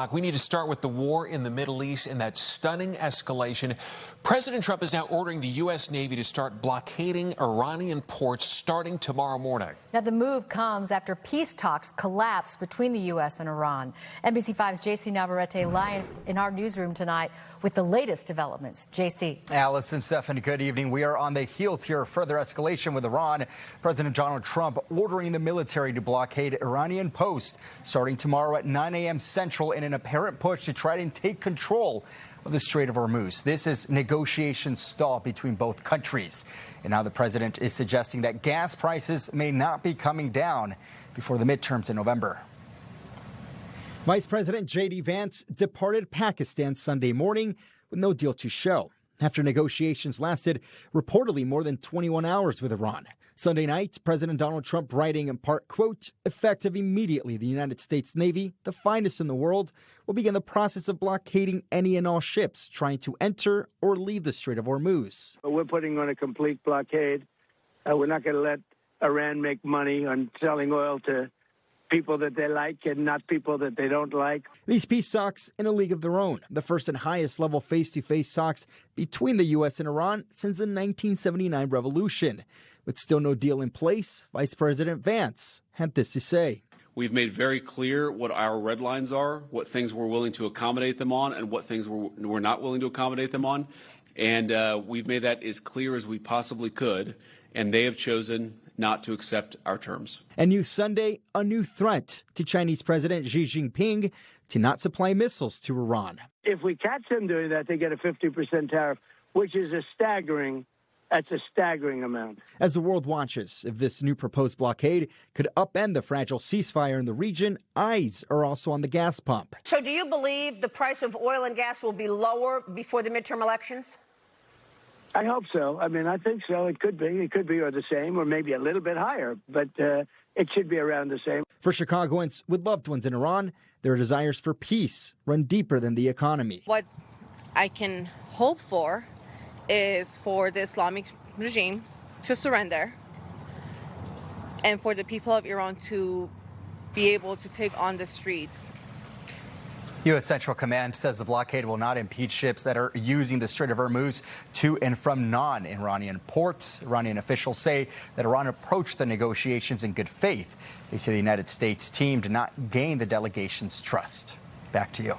We need to start with the war in the Middle East and that stunning escalation. President Trump is now ordering the U.S. Navy to start blockading Iranian ports starting tomorrow morning. Now, the move comes after peace talks collapsed between the U.S. and Iran. NBC5's J.C. Navarette live in our newsroom tonight with the latest developments. J.C. Allison, Stephanie, good evening. We are on the heels here of further escalation with Iran. President Donald Trump ordering the military to blockade Iranian posts starting tomorrow at 9 a.m. Central in an apparent push to try and take control of the Strait of Hormuz. This is negotiations stall between both countries. And now the president is suggesting that gas prices may not be coming down before the midterms in November. Vice President J.D. Vance departed Pakistan Sunday morning with no deal to show after negotiations lasted reportedly more than 21 hours with Iran. Sunday night, President Donald Trump writing in part, quote, effective immediately, the United States Navy, the finest in the world, will begin the process of blockading any and all ships trying to enter or leave the Strait of Hormuz. We're putting on a complete blockade. We're not going to let Iran make money on selling oil to people that they like and not people that they don't like. These peace talks in a league of their own, the first and highest level face-to-face talks between the U.S. and Iran since the 1979 revolution. With still no deal in place, Vice President Vance had this to say. We've made very clear what our red lines are, what things we're willing to accommodate them on, and what things we're not willing to accommodate them on. And we've made that as clear as we possibly could, and they have chosen not to accept our terms. And new Sunday, a new threat to Chinese President Xi Jinping to not supply missiles to Iran. If we catch them doing that, they get a 50% tariff, which is that's a staggering amount. As the world watches, if this new proposed blockade could upend the fragile ceasefire in the region, eyes are also on the gas pump. So do you believe the price of oil and gas will be lower before the midterm elections? I hope so. I mean, I think so. It could be. It could be or the same or maybe a little bit higher, but it should be around the same. For Chicagoans with loved ones in Iran, their desires for peace run deeper than the economy. What I can hope for is for the Islamic regime to surrender and for the people of Iran to be able to take on the streets. U.S. Central Command says the blockade will not impede ships that are using the Strait of Hormuz to and from non-Iranian ports. Iranian officials say that Iran approached the negotiations in good faith. They say the United States team did not gain the delegation's trust. Back to you.